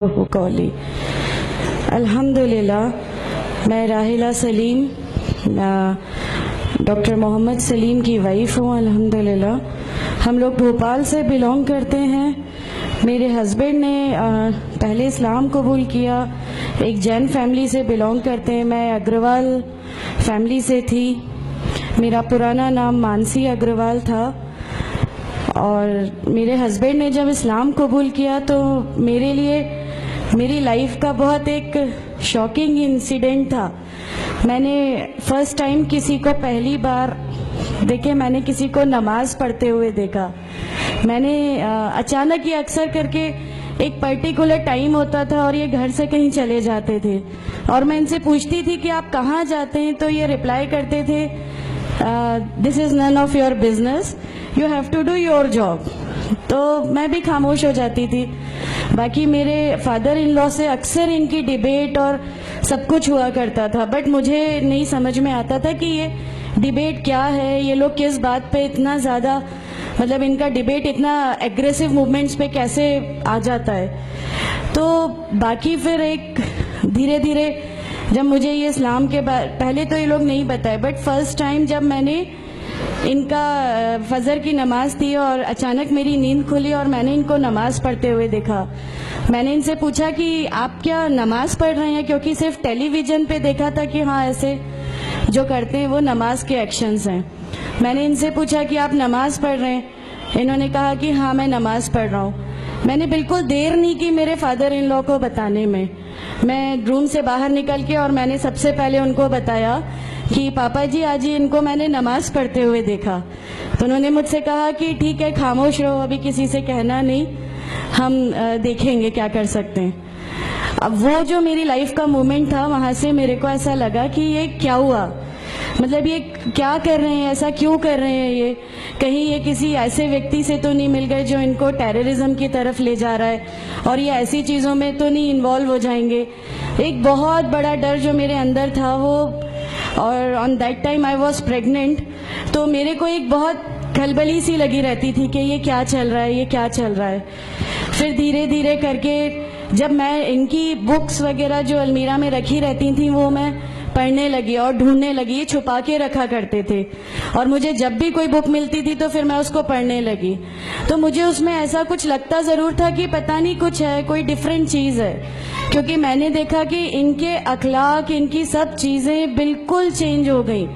قولی الحمدللہ. میں راحلہ سلیم ڈاکٹر محمد سلیم کی وائف ہوں. الحمدللہ ہم لوگ بھوپال سے بلونگ کرتے ہیں. میرے ہسبینڈ نے پہلے اسلام قبول کیا, ایک جین فیملی سے بلونگ کرتے ہیں. میں اگروال فیملی سے تھی. میرا پرانا نام مانسی اگروال تھا. اور میرے ہسبینڈ نے جب اسلام قبول کیا تو میرے لیے میری لائف کا بہت ایک شاکنگ انسیڈنٹ تھا. میں نے فرسٹ ٹائم کسی کو پہلی بار دیکھے, میں نے کسی کو نماز پڑھتے ہوئے دیکھا. میں نے اچانک یہ اکثر کر کے ایک پرٹیکولر ٹائم ہوتا تھا اور یہ گھر سے کہیں چلے جاتے تھے اور میں ان سے پوچھتی تھی کہ آپ کہاں جاتے ہیں, تو یہ رپلائی کرتے تھے this is none of your business, you have to do your job. تو میں بھی خاموش ہو جاتی تھی. باقی میرے فادر ان لا سے اکثر ان کی ڈیبیٹ اور سب کچھ ہوا کرتا تھا, بٹ مجھے نہیں سمجھ میں آتا تھا کہ یہ ڈیبیٹ کیا ہے, یہ لوگ کس بات پہ اتنا زیادہ مطلب ان کا ڈیبیٹ اتنا ایگریسو موومنٹس پہ کیسے آ جاتا ہے. تو باقی پھر ایک دھیرے دھیرے جب مجھے یہ اسلام کے پہلے تو یہ لوگ نہیں بتائے, بٹ فرسٹ ٹائم جب میں نے ان کا فجر کی نماز تھی اور اچانک میری نیند کھلی اور میں نے ان کو نماز پڑھتے ہوئے دیکھا. میں نے ان سے پوچھا کہ آپ کیا نماز پڑھ رہے ہیں, کیونکہ صرف ٹیلی ویژن پہ دیکھا تھا کہ ہاں ایسے جو کرتے ہیں وہ نماز کے ایکشنز ہیں. میں نے ان سے پوچھا کہ آپ نماز پڑھ رہے ہیں, انہوں نے کہا کہ ہاں میں نماز پڑھ رہا ہوں. میں نے بالکل دیر نہیں کی میرے فادر ان لا کو بتانے میں. میں روم سے باہر نکل کے اور میں نے سب سے پہلے ان کو بتایا کہ پاپا جی آج ان کو میں نے نماز پڑھتے ہوئے دیکھا. تو انہوں نے مجھ سے کہا کہ ٹھیک ہے خاموش رہو, ابھی کسی سے کہنا نہیں, ہم دیکھیں گے کیا کر سکتے ہیں. اب وہ جو میری لائف کا مومنٹ تھا, وہاں سے میرے کو ایسا لگا کہ یہ کیا ہوا, مطلب یہ کیا کر رہے ہیں, ایسا کیوں کر رہے ہیں, یہ کہیں یہ کسی ایسے ویکتی سے تو نہیں مل گئے جو ان کو ٹیررزم کی طرف لے جا رہا ہے, اور یہ ایسی چیزوں میں تو نہیں انوالو ہو جائیں گے. ایک بہت بڑا ڈر جو میرے اندر تھا وہ, اور on that time I was pregnant, تو میرے کو ایک بہت کھلبلی سی لگی رہتی تھی کہ یہ کیا چل رہا ہے, یہ کیا چل رہا ہے. پھر دھیرے دھیرے کر کے جب میں ان کی بکس وغیرہ جو المیرا میں رکھی رہتی تھیں وہ میں پڑھنے لگی اور ڈھونڈنے لگی. یہ چھپا کے رکھا کرتے تھے اور مجھے جب بھی کوئی بک ملتی تھی تو پھر میں اس کو پڑھنے لگی. تو مجھے اس میں ایسا کچھ لگتا ضرور تھا کہ پتہ نہیں کچھ ہے, کوئی ڈیفرنٹ چیز ہے, کیونکہ میں نے دیکھا کہ ان کے اخلاق, ان کی سب چیزیں بالکل چینج ہو گئیں.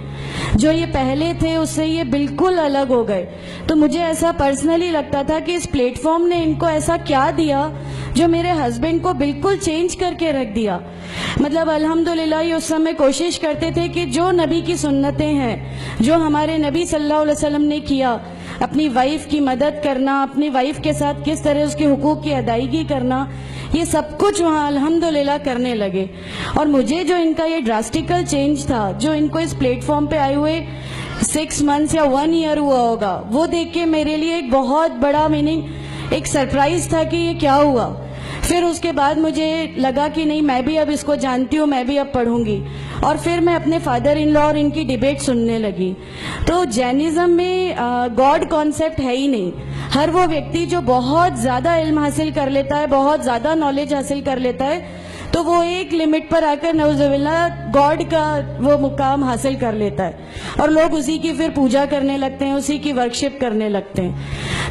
جو یہ پہلے تھے اس سے یہ بالکل الگ ہو گئے. تو مجھے ایسا پرسنلی لگتا تھا کہ اس پلیٹ فارم نے ان کو ایسا کیا دیا جو میرے ہسبینڈ کو بالکل چینج کر کے رکھ دیا. مطلب الحمدللہ یہ اس سمے کوشش کرتے تھے کہ جو نبی کی سنتیں ہیں, جو ہمارے نبی صلی اللہ علیہ وسلم نے کیا, اپنی وائف کی مدد کرنا, اپنی وائف کے ساتھ کس طرح اس کے حقوق کی ادائیگی کرنا, یہ سب کچھ وہاں الحمدللہ کرنے لگے. اور مجھے جو ان کا یہ ڈراسٹیکل چینج تھا, جو ان کو اس پلیٹ فارم پہ آئے ہوئے 6 months یا 1 year ہوا ہوگا, وہ دیکھ کے میرے لیے ایک بہت بڑا ایک سرپرائز تھا کہ یہ کیا ہوا. پھر اس کے بعد مجھے لگا کہ نہیں, میں بھی اب اس کو جانتی ہوں, میں بھی اب پڑھوں گی. اور پھر میں اپنے فادر ان لا اور ان کی ڈیبیٹ سننے لگی. تو جینزم میں گاڈ کانسیپٹ ہے ہی نہیں. ہر وہ ویکتی جو بہت زیادہ علم حاصل کر لیتا ہے, بہت زیادہ نالج حاصل کر لیتا ہے, تو وہ ایک لمٹ پر آ کر نعوذ باللہ گاڈ کا وہ مقام حاصل کر لیتا ہے, اور لوگ اسی کی پھر پوجا کرنے لگتے ہیں, اسی کی ورشپ کرنے لگتے ہیں.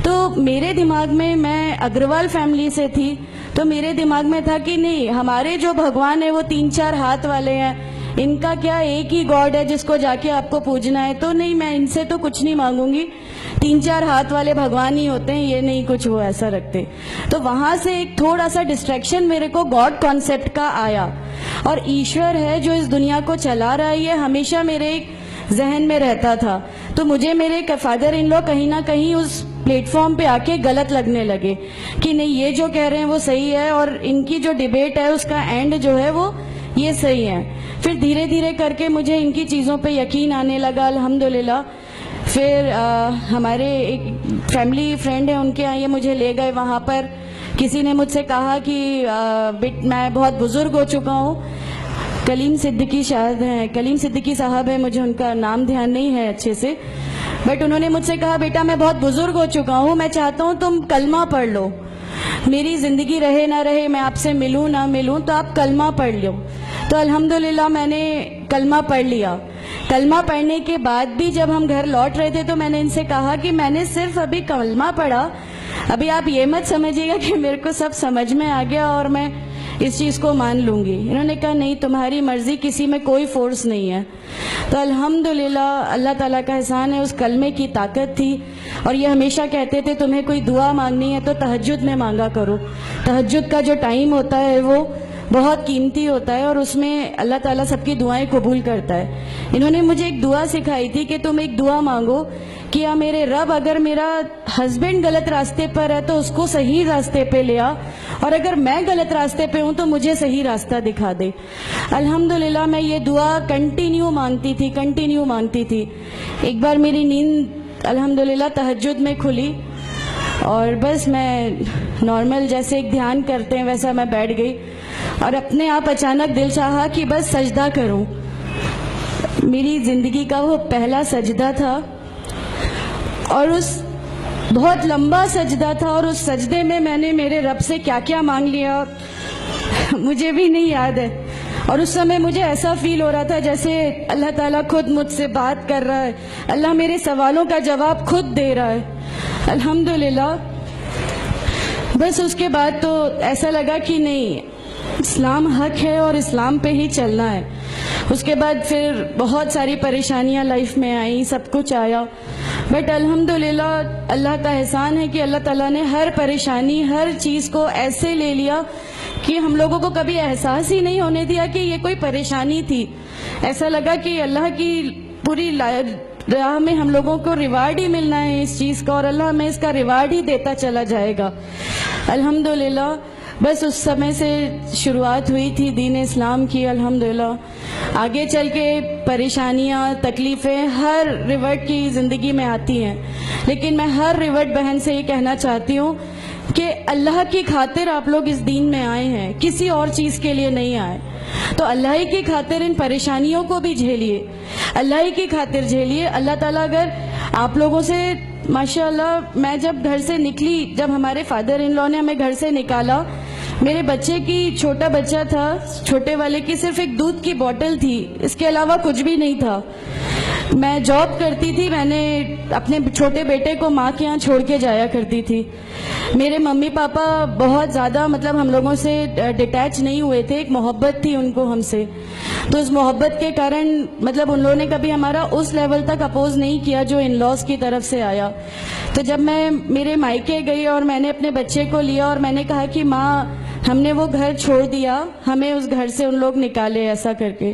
تو میرے دماغ میں اگروال فیملی سے تھی, تو میرے دماغ میں تھا کہ نہیں, ہمارے جو بھگوان ہیں وہ 3-4 ہاتھ والے ہیں, ان کا کیا ایک ہی گاڈ ہے جس کو جا کے آپ کو پوجنا ہے. تو نہیں, میں ان سے تو کچھ نہیں مانگوں گی, 3-4 ہاتھ والے بھگوان ہی ہوتے ہیں, یہ نہیں کچھ وہ ایسا رکھتے. تو وہاں سے ایک تھوڑا سا ڈسٹریکشن میرے کو گاڈ کانسیپٹ کا آیا, اور ایشور ہے جو اس دنیا کو چلا رہا ہے, یہ ہمیشہ میرے ایک ذہن میں رہتا تھا. تو مجھے میرے فادر ان لا کہیں نہ کہیں اس پلیٹ فارم پہ آ کے غلط لگنے لگے کہ نہیں, یہ جو کہہ رہے ہیں وہ صحیح ہے, اور ان کی جو ڈیبیٹ ہے اس کا اینڈ جو ہے وہ یہ صحیح ہے. پھر دھیرے دھیرے کر کے مجھے ان کی چیزوں پہ یقین آنے لگا الحمدللہ. پھر ہمارے ایک فیملی فرینڈ ہیں, ان کے آئیے مجھے لے گئے. وہاں پر کسی نے مجھ سے کہا کہ میں بہت بزرگ ہو چکا ہوں, کلیم صدیقی شاہد ہیں, کلیم صدیقی صاحب ہیں, مجھے ان کا نام دھیان نہیں ہے اچھے سے, بٹ انہوں نے مجھ سے کہا بیٹا میں بہت بزرگ ہو چکا ہوں, میں چاہتا ہوں تم کلمہ پڑھ لو. میری زندگی رہے نہ رہے، میں آپ سے ملوں نہ ملوں، تو آپ کلمہ پڑھ لو. تو الحمدللہ میں نے کلمہ پڑھ لیا. کلمہ پڑھنے کے بعد بھی جب ہم گھر لوٹ رہے تھے تو میں نے ان سے کہا کہ میں نے صرف ابھی کلمہ پڑھا، ابھی آپ یہ مت سمجھیے گا کہ میرے کو سب سمجھ میں آ گیا اور میں اس چیز کو مان لوں گی. انہوں نے کہا نہیں، تمہاری مرضی، کسی میں کوئی فورس نہیں ہے. تو الحمدللہ اللہ تعالیٰ کا احسان ہے، اس کلمے کی طاقت تھی. اور یہ ہمیشہ کہتے تھے تمہیں کوئی دعا مانگنی ہے تو تہجد میں مانگا کرو. تہجد کا جو ٹائم ہوتا ہے وہ بہت قیمتی ہوتا ہے اور اس میں اللہ تعالیٰ سب کی دعائیں قبول کرتا ہے. انہوں نے مجھے ایک دعا سکھائی تھی کہ تم ایک دعا مانگو کہ یا میرے رب، اگر میرا ہسبینڈ غلط راستے پر ہے تو اس کو صحیح راستے پہ لے آ، اور اگر میں غلط راستے پہ ہوں تو مجھے صحیح راستہ دکھا دے. الحمدللہ میں یہ دعا کنٹینیو مانگتی تھی. ایک بار میری نیند الحمدللہ تہجد میں کھلی اور بس میں نارمل جیسے ایک دھیان کرتے ہیں ویسا میں بیٹھ گئی اور اپنے آپ اچانک دل چاہا کہ بس سجدہ کروں. میری زندگی کا وہ پہلا سجدہ تھا اور اس بہت لمبا سجدہ تھا، اور اس سجدے میں نے میرے رب سے کیا کیا مانگ لیا مجھے بھی نہیں یاد ہے. اور اس سمے مجھے ایسا فیل ہو رہا تھا جیسے اللہ تعالیٰ خود مجھ سے بات کر رہا ہے، اللہ میرے سوالوں کا جواب خود دے رہا ہے. الحمدللہ بس اس کے بعد تو ایسا لگا کہ نہیں، اسلام حق ہے اور اسلام پہ ہی چلنا ہے. اس کے بعد پھر بہت ساری پریشانیاں لائف میں آئیں، سب کچھ آیا، بٹ الحمدللہ اللہ کا احسان ہے کہ اللہ تعالیٰ نے ہر پریشانی، ہر چیز کو ایسے لے لیا کہ ہم لوگوں کو کبھی احساس ہی نہیں ہونے دیا کہ یہ کوئی پریشانی تھی. ایسا لگا کہ اللہ کی پوری راہ میں ہم لوگوں کو ریوارڈ ہی ملنا ہے اس چیز کا، اور اللہ ہمیں اس کا ریوارڈ ہی دیتا چلا جائے گا. الحمدللہ بس اس سمے سے شروعات ہوئی تھی دین اسلام کی. الحمدللہ آگے چل کے پریشانیاں، تکلیفیں ہر ریورٹ کی زندگی میں آتی ہیں، لیکن میں ہر ریورٹ بہن سے یہ کہنا چاہتی ہوں کہ اللہ کی خاطر آپ لوگ اس دین میں آئے ہیں، کسی اور چیز کے لیے نہیں آئے. تو اللہ ہی کی خاطر ان پریشانیوں کو بھی جھیلیے، اللہ ہی کی خاطر جھیلیے. اللہ تعالیٰ اگر آپ لوگوں سے ماشاءاللہ، میں جب گھر سے نکلی، جب ہمارے فادر ان لا نے ہمیں گھر سے نکالا، میرے بچے کی، چھوٹا بچہ تھا، چھوٹے والے کی صرف ایک دودھ کی بوتل تھی، اس کے علاوہ کچھ بھی نہیں تھا. میں جاب کرتی تھی، میں نے اپنے چھوٹے بیٹے کو ماں کے یہاں چھوڑ کے جایا کرتی تھی. میرے ممی پاپا بہت زیادہ ہم لوگوں سے ڈیٹیچ نہیں ہوئے تھے، ایک محبت تھی ان کو ہم سے. تو اس محبت کے کارن ان لوگوں نے کبھی ہمارا اس لیول تک اپوز نہیں کیا جو ان لاز کی طرف سے آیا. تو جب میں میرے مائکے گئی اور میں نے اپنے بچے کو لیا اور میں نے کہا کہ ماں، ہم نے وہ گھر چھوڑ دیا، ہمیں اس گھر سے ان لوگ نکالے، ایسا کر کے.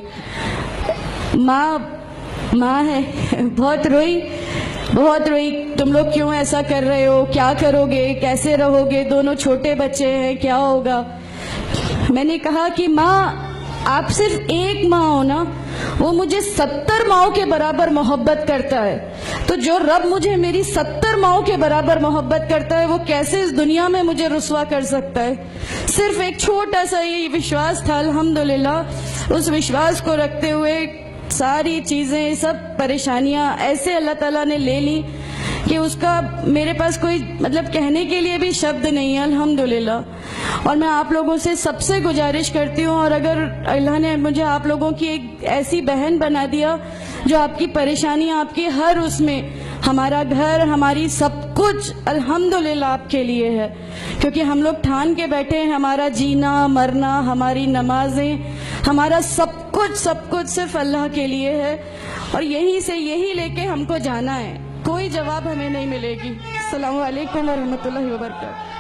ماں ہے، بہت روئی، تم لوگ کیوں ایسا کر رہے ہو، کیا کرو گے، کیسے رہو گے، دونوں چھوٹے بچے ہیں، کیا ہوگا. میں نے کہا کہ ماں، آپ صرف ایک ماں ہو نا، وہ مجھے 70 ماؤں کے برابر محبت کرتا ہے. تو جو رب مجھے میری 70 ماؤں کے برابر محبت کرتا ہے، وہ کیسے اس دنیا میں مجھے رسوا کر سکتا ہے. صرف ایک چھوٹا سا یہ وشواس تھا. الحمدللہ اس وشواس کو رکھتے ہوئے ساری چیزیں، سب پریشانیاں ایسے اللہ تعالیٰ نے لے لی کہ اس کا میرے پاس کوئی کہنے کے لیے بھی شبد نہیں ہے. الحمدللہ. اور میں آپ لوگوں سے سب سے گزارش کرتی ہوں، اور اگر اللہ نے مجھے آپ لوگوں کی ایک ایسی بہن بنا دیا جو آپ کی پریشانیاں، آپ کی ہر اس میں، ہمارا گھر، ہماری سب کچھ الحمدللہ آپ کے لیے ہے، کیونکہ ہم لوگ ٹھان کے بیٹھے ہیں ہمارا جینا مرنا، ہماری نمازیں، ہمارا سب کچھ صرف اللہ کے لیے ہے، اور یہی لے کے ہم کو جانا ہے. کوئی جواب ہمیں نہیں ملے گی. السلام علیکم ورحمۃ اللہ وبرکاتہ.